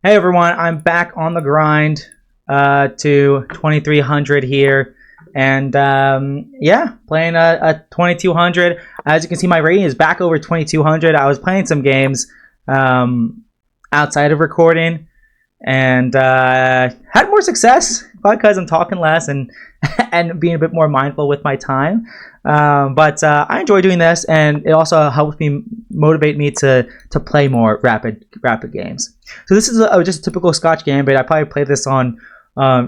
Hey everyone, I'm back on the grind to 2300 here, and yeah, playing a 2200. As you can see, my rating is back over 2200. I was playing some games outside of recording, and had more success because I'm talking less and and being a bit more mindful with my time. But I enjoy doing this, and it also helps me motivate me to play more rapid games. So this is just a typical Scotch Gambit. I probably played this on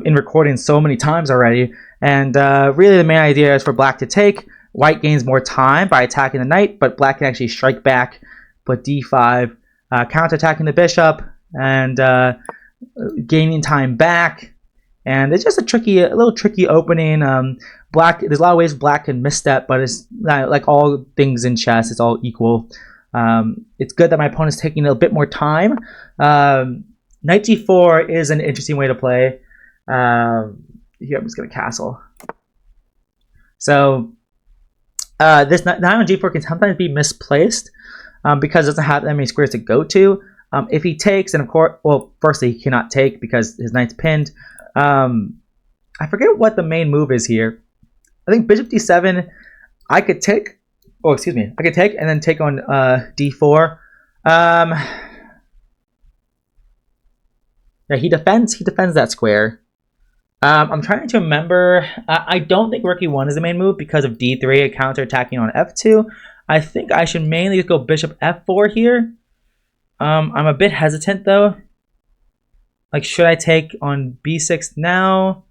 in recording so many times already, and really the main idea is for black to take. White gains more time by attacking the knight, but black can actually strike back. But d5, counterattacking the bishop and gaining time back. And it's just a little tricky opening. Black, there's a lot of ways black can misstep, but it's not, like all things in chess, it's all equal. It's good that my opponent's taking a bit more time. Knight g4 is an interesting way to play. Here, I'm just going to castle. So this knight on g4 can sometimes be misplaced because it doesn't have that many squares to go to. If he takes, and of course, well, firstly, he cannot take because his knight's pinned. I forget what the main move is here. I think bishop d7, I could take. Oh, excuse me. I could take and then take on d4. Yeah, he defends that square. I'm trying to remember. I don't think rook e1 is the main move because of d3 counterattacking on f2. I think I should mainly go bishop f4 here. I'm a bit hesitant though. Like, should I take on b6 now?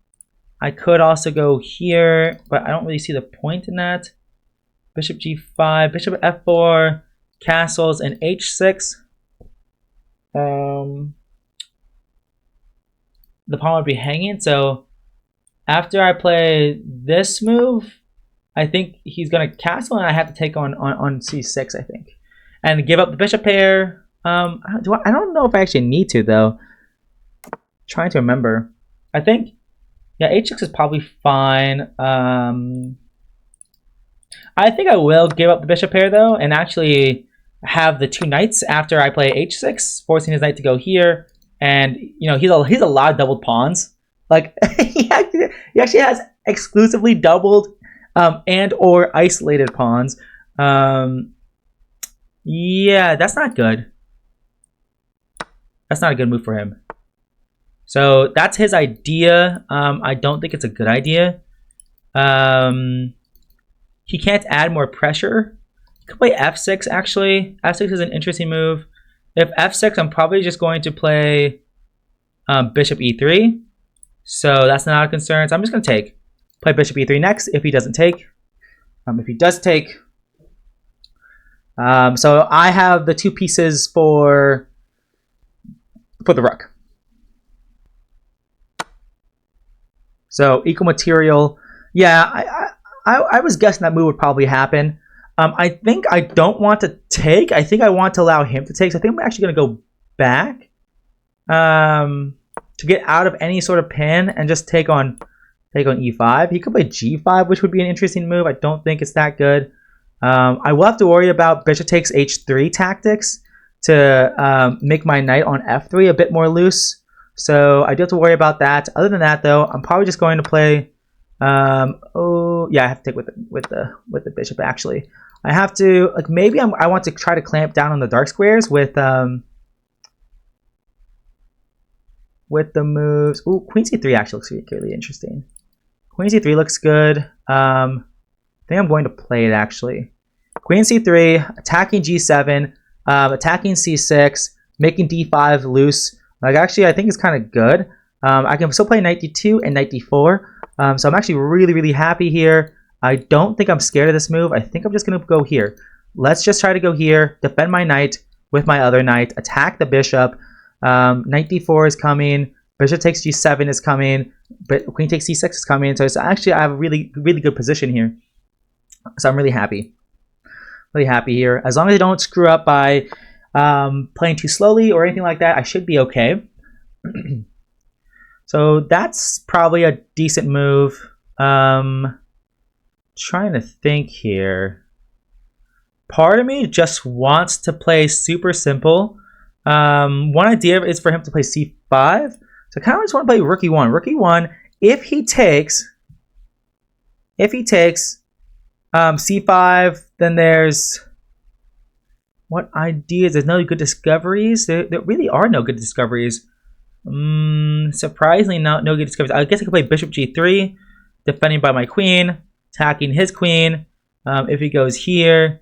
I could also go here, but I don't really see the point in that. Bishop g5, bishop f4, castles, and h6. The pawn would be hanging, so after I play this move, I think he's going to castle, and I have to take on c6, I think. And give up the bishop pair. I don't know if I actually need to, though. Trying to remember. I think, yeah, h6 is probably fine. I think I will give up the bishop pair though, and actually have the two knights after I play h6, forcing his knight to go here. And you know, he's a lot of doubled pawns. Like he actually has exclusively doubled and or isolated pawns. Yeah, that's not good. That's not a good move for him. So that's his idea. I don't think it's a good idea. He can't add more pressure. He could play f6 actually. f6 is an interesting move. If f6, I'm probably just going to play bishop e3. So that's not a concern. So I'm just going to take. Play bishop e3 next if he doesn't take. If he does take. So I have the two pieces for the rook. So equal material. Yeah, I was guessing that move would probably happen. I think I don't want to take. I think I want to allow him to take. So I think I'm actually going to go back to get out of any sort of pin and just take on e5. He could play g5, which would be an interesting move. I don't think it's that good. I will have to worry about bishop takes h3 tactics to make my knight on f3 a bit more loose. So I do have to worry about that. Other than that, though, I'm probably just going to play. Oh yeah, I have to take with the bishop. Actually, I have to like maybe I want to try to clamp down on the dark squares with the moves. Ooh, queen c3 actually looks really interesting. Queen c3 looks good. I think I'm going to play it actually. Queen c3, attacking g7, attacking c6, making d5 loose. Like actually, I think it's kind of good. I can still play knight d2 and knight d4. So I'm actually really happy here. I don't think I'm scared of this move. I think I'm just going to go here. Let's just try to go here, defend my knight with my other knight, attack the bishop. Knight d4 is coming. Bishop takes g7 is coming. But queen takes c6 is coming. So it's actually, I have a really good position here. So I'm really happy. Really happy here. As long as I don't screw up by playing too slowly or anything like that, I should be okay. So that's probably a decent move. Trying to think here. Part of me just wants to play super simple One idea is for him to play c5. So I kind of just want to play rook e1. Rook e1. If he takes c5, then there's what ideas? There's no good discoveries. There really are no good discoveries. Surprisingly, no good discoveries. I guess I could play bishop g3, defending by my queen, attacking his queen. If he goes here,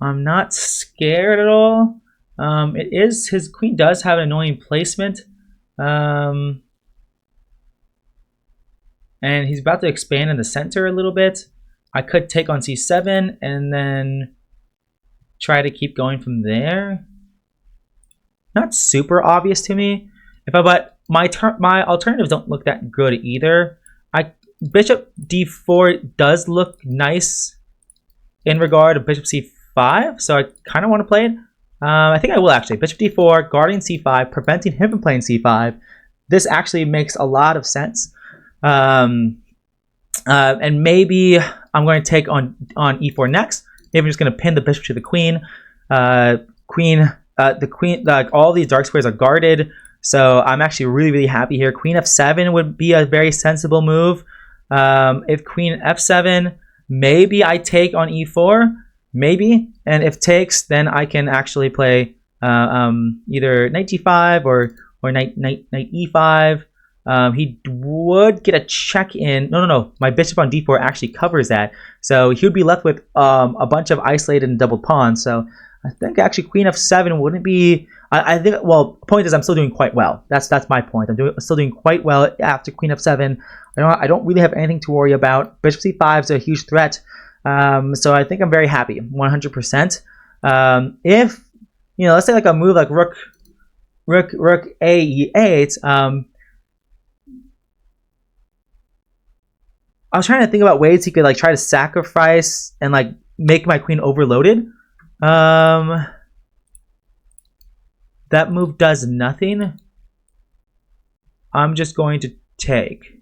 I'm not scared at all. His queen does have an annoying placement. And he's about to expand in the center a little bit. I could take on c7 and then try to keep going from there. Not super obvious to me. But my alternatives don't look that good either. Bishop d4 does look nice in regard to bishop c5, so I kind of want to play it. I think I will actually. Bishop d4, guarding c5, preventing him from playing c5. This actually makes a lot of sense. And maybe I'm going to take on e4 next. Maybe I'm just going to pin the bishop to the queen. The queen, all these dark squares are guarded, so I'm actually really happy here. Queen f7 would be a very sensible move. If queen f7, maybe I take on e4, maybe, and if takes, then I can actually play either knight g5 or knight e5. He would get a check in. No. My bishop on d4 actually covers that. So he would be left with a bunch of isolated and doubled pawns. So I think actually queen f7 wouldn't be... I think, well, the point is I'm still doing quite well. That's my point. I'm still doing quite well after queen f7. I don't really have anything to worry about. Bishop c5 is a huge threat. So I think I'm very happy, 100%. If, let's say like a move like rook a8, I was trying to think about ways he could like try to sacrifice and like make my queen overloaded. That move does nothing. I'm just going to take.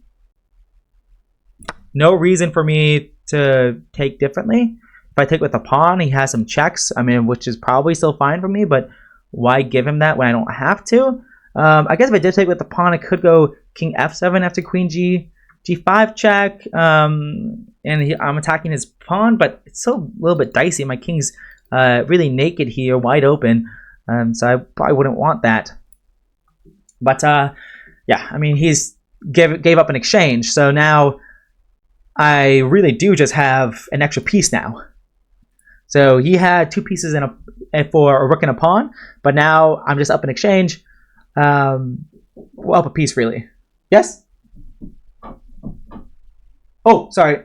No reason for me to take differently. If I take with a pawn, he has some checks. I mean, which is probably still fine for me, but why give him that when I don't have to? I guess if I did take with the pawn, I could go king f7 after queen g5 check. I'm attacking his pawn, but it's still a little bit dicey. My king's really naked here, wide open. So I probably wouldn't want that. But yeah, I mean, he's gave up an exchange, so now I really do just have an extra piece now. So he had two pieces for a rook and a pawn, but now I'm just up in exchange. Well, up a piece, really. Yes? Oh, sorry.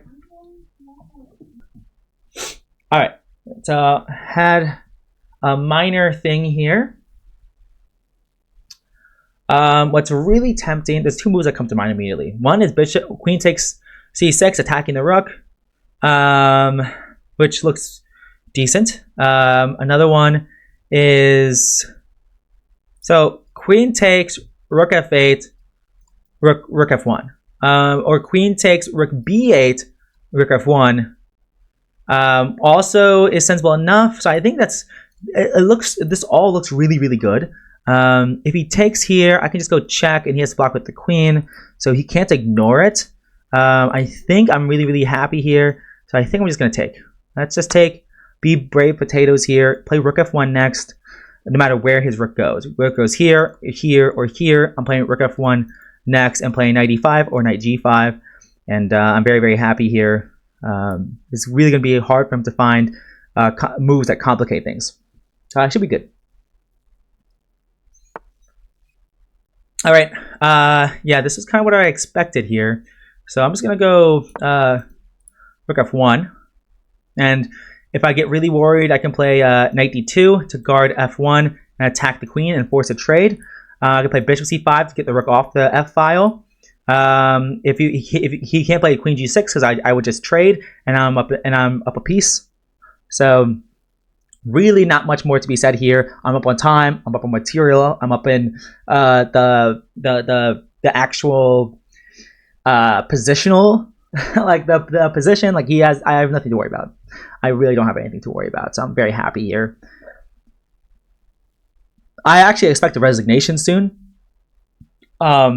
All right. So had a minor thing here. What's really tempting, there's two moves that come to mind immediately. One is queen takes c6, attacking the rook, which looks decent. Another one is, so queen takes rook f8, rook f1, or queen takes rook b8, rook f1. Also is sensible enough. So I think this all looks really good. If he takes here, I can just go check, and he has to block with the queen, so he can't ignore it. I think I'm really happy here, so I think I'm just gonna take. Let's just take, be brave potatoes here, play rook f1 next, no matter where his rook goes. Rook goes here, or here. I'm playing rook f1 next and playing knight e5 or knight g5, and I'm very happy here. It's really gonna be hard for him to find moves that complicate things. So it should be good. All right, yeah, this is kind of what I expected here. So I'm just gonna go rook f1, and if I get really worried, I can play knight d2 to guard f1 and attack the queen and force a trade. I can play bishop c5 to get the rook off the f file. If he can't play queen g6, because I would just trade, and I'm up a piece. So really not much more to be said here. I'm up on time, I'm up on material, I'm up in the actual positional like the position. Like I have nothing to worry about. I really don't have anything to worry about, so I'm very happy here. I actually expect a resignation soon. I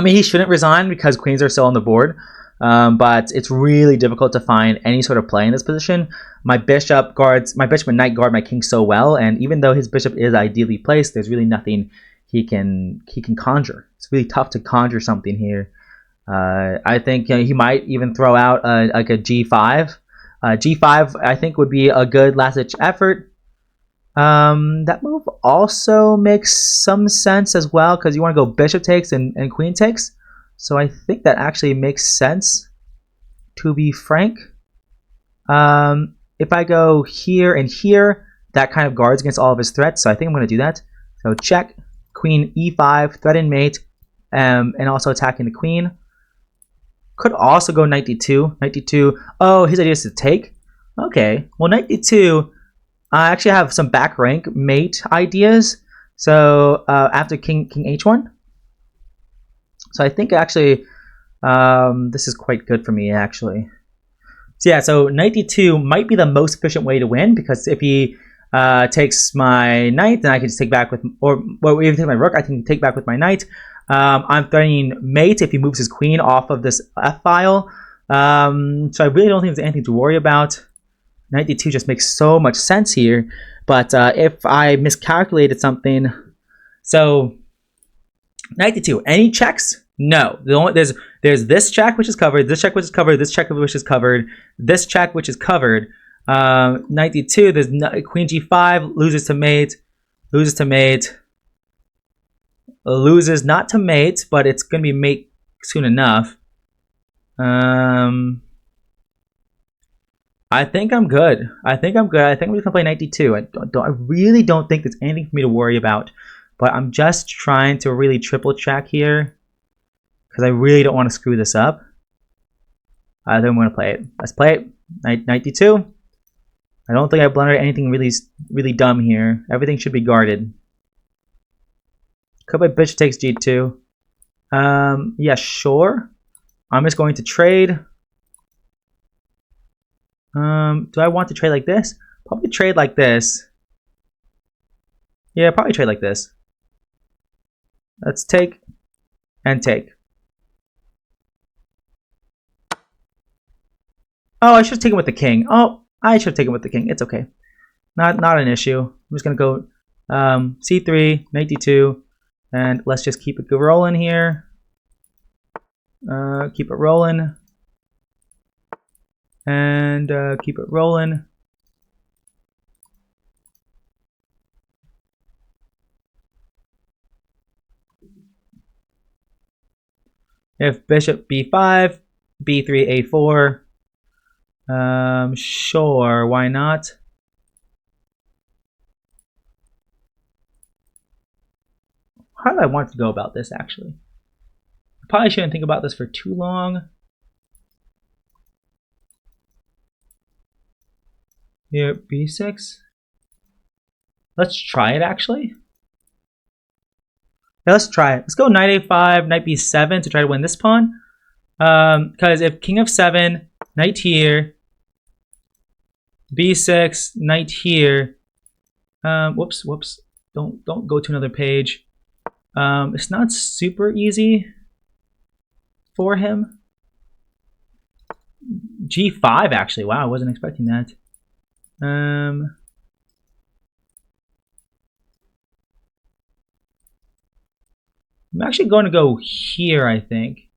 mean, he shouldn't resign because queens are still on the board, but it's really difficult to find any sort of play in this position. My bishop and knight guard my king so well, and even though his bishop is ideally placed, there's really nothing he can conjure. It's really tough to conjure something here. I think he might even throw out like a g5. G5 I think would be a good last-ditch effort. That move also makes some sense as well because you want to go bishop takes and queen takes. So I think that actually makes sense, to be frank. If I go here and here, that kind of guards against all of his threats. So I think I'm going to do that. So check, queen e5, threaten mate, and also attacking the queen. Could also go knight d2. Knight d2. Oh, his idea is to take. Okay. Well, knight d2. I actually have some back rank mate ideas. So after king h1. So I think actually this is quite good for me actually. So yeah, so knight d2 might be the most efficient way to win because if he takes my knight, then I can just take back with, or well, even take my rook, I can take back with my knight. I'm threatening mate if he moves his queen off of this f file. So I really don't think there's anything to worry about. Knight d2 just makes so much sense here, but if I miscalculated something, so knight d2, any checks? No. There's this check which is covered, this check which is covered, this check which is covered, this check which is covered. Knight d2, there's queen g5, loses to mate, loses to mate, loses not to mate, but it's gonna be mate soon enough. I think I'm good. I think I'm just gonna play knight d2. I really don't think there's anything for me to worry about, but I'm just trying to really triple check here because I really don't want to screw this up. I think I'm gonna play it. Let's play it. Knight d2. I don't think I blundered anything really dumb here. Everything should be guarded. Could play bishop takes g2. Yeah, sure. I'm just going to trade. Do I want to trade like this? Probably trade like this. Yeah, probably trade like this. Let's take and take. Oh, I should have taken with the king. Oh, I should have taken with the king. It's okay. Not an issue. I'm just gonna go c3, knight d2, and let's just keep it rolling here. Keep it rolling. And keep it rolling. If bishop b5, b3, a4, sure, why not? How do I want to go about this actually? I probably shouldn't think about this for too long. Here, b6. Let's try it actually. Yeah, let's try it. Let's go knight a5, knight b7 to try to win this pawn. Because if king f7, knight here, b6, knight here. Whoops. Don't go to another page. It's not super easy for him. g5 actually. Wow, I wasn't expecting that. I'm actually going to go here, I think.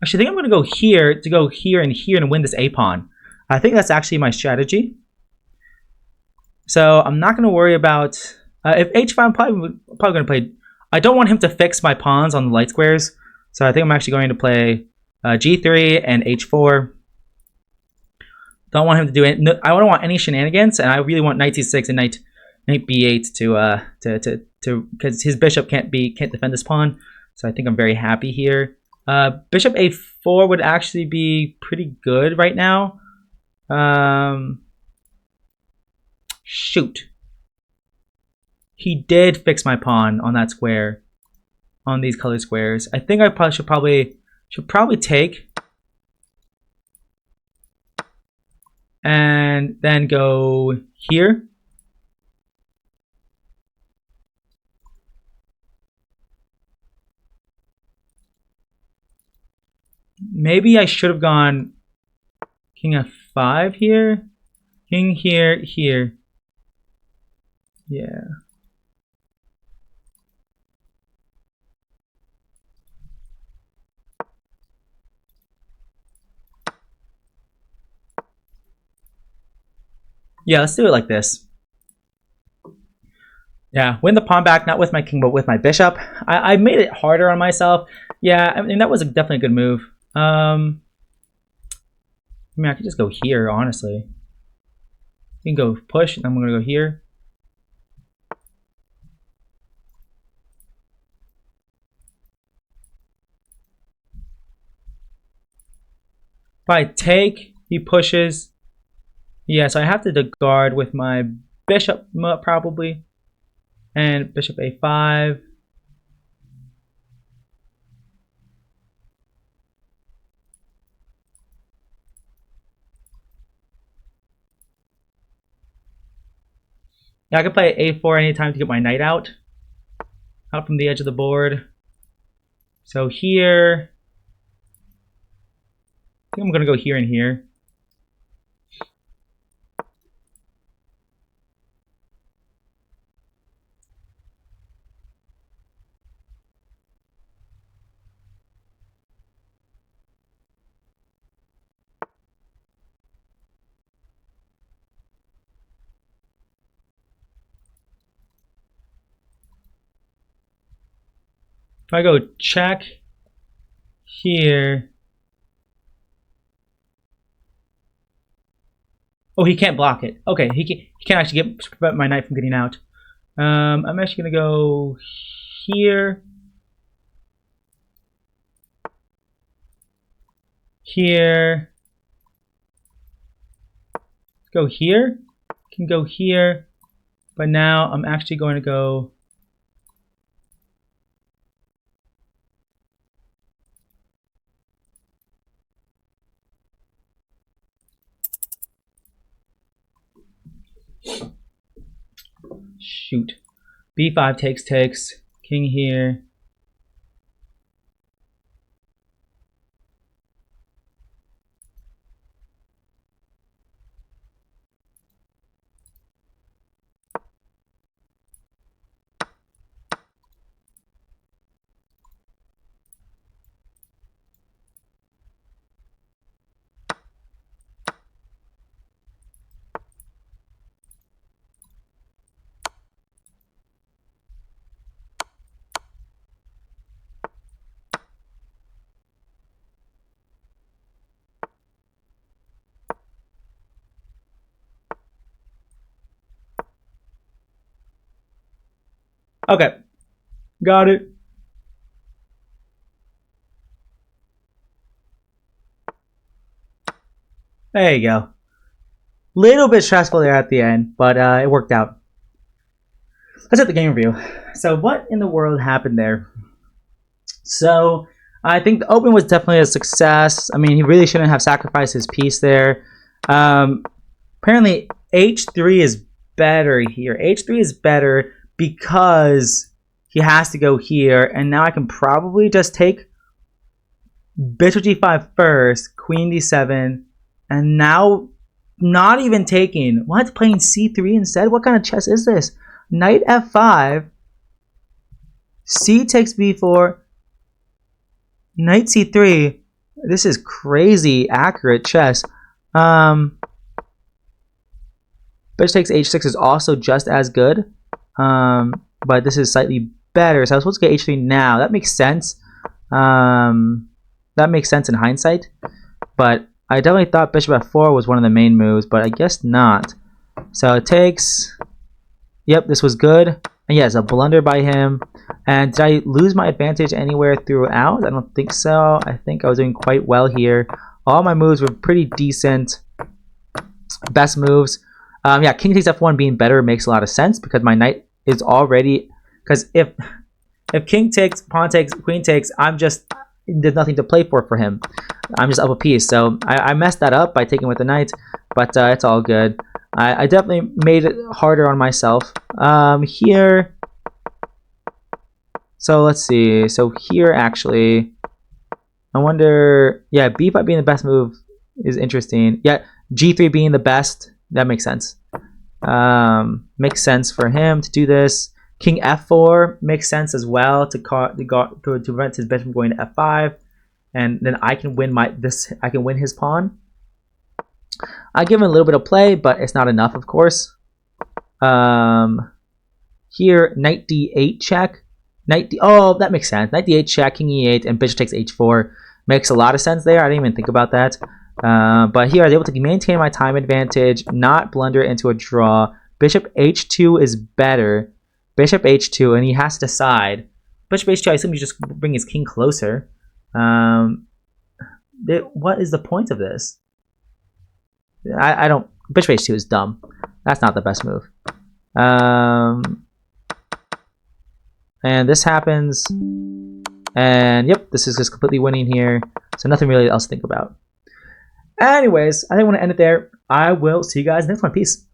Actually, I think I'm going to go here and win this a pawn. I think that's actually my strategy. So I'm not going to worry about if h5. I'm probably going to play. I don't want him to fix my pawns on the light squares, so I think I'm actually going to play g3 and h4. Don't want him to do it. No, I don't want any shenanigans, and I really want knight c6 and knight b8 to because his bishop can't defend this pawn. So I think I'm very happy here. Bishop a4 would actually be pretty good right now. Shoot. He did fix my pawn on that square, on these color squares. I think I should probably take. And and then go here. Maybe I should have gone king f5 here. King here, here. Yeah. Yeah, let's do it like this. Yeah, win the pawn back, not with my king, but with my bishop. I made it harder on myself. Yeah, I mean, that was definitely a good move. I mean, I could just go here, honestly. You can go push, and I'm going to go here. If I take, he pushes. Yeah, so I have to guard with my bishop, probably. And bishop a5. Yeah, I can play a4 anytime to get my knight out from the edge of the board. So here, I think I'm gonna go here and here. If I go check here. Oh, he can't block it. Okay, he can't actually prevent my knight from getting out. I'm actually gonna go here. Here. Go here. Can go here. But now I'm actually going to go. Shoot. b5 takes. King here. Okay. Got it. There you go. Little bit stressful there at the end, but it worked out. Let's hit the game review. So what in the world happened there? So I think the open was definitely a success. I mean, he really shouldn't have sacrificed his piece there. Apparently h3 is better here. h3 is better because he has to go here, and now I can probably just take bishop g5 first, queen d7, and now not even taking. What? Playing c3 instead? What kind of chess is this? Knight f5, c takes b4, knight c3. This is crazy accurate chess. Bishop takes h6 is also just as good, but this is slightly better. So I was supposed to get h3 now. That makes sense. That makes sense in hindsight, but I definitely thought bishop f4 was one of the main moves, but I guess not. So it takes. Yep, this was good. And yes, a blunder by him. And did I lose my advantage anywhere throughout? I don't think so. I think I was doing quite well here. All my moves were pretty decent. Best moves. Yeah, king takes f1 being better makes a lot of sense because my knight is already. Because if king takes, pawn takes, queen takes, there's nothing to play for him. I'm just up a piece. So I messed that up by taking with the knight. but it's all good. I definitely made it harder on myself. Here, so let's see. So here, actually, I wonder. Yeah, b5 being the best move is interesting. Yeah, g3 being the best. That makes sense. Makes sense for him to do this. King f4 makes sense as well to prevent his bishop from going to f5, and then I can win I can win his pawn. I give him a little bit of play, but it's not enough, of course. Here, knight d8 check. Oh, that makes sense. Knight d8 check, king e8, and bishop takes h4 makes a lot of sense there. I didn't even think about that. But here I was able to maintain my time advantage, not blunder into a draw. Bishop h2 is better. Bishop h2, and he has to decide. Bishop h2, I assume you just bring his king closer. What is the point of this? I don't. Bishop h2 is dumb. That's not the best move. And this happens. And yep, this is just completely winning here. So nothing really else to think about. Anyways, I think I want to end it there. I will see you guys next one. Peace.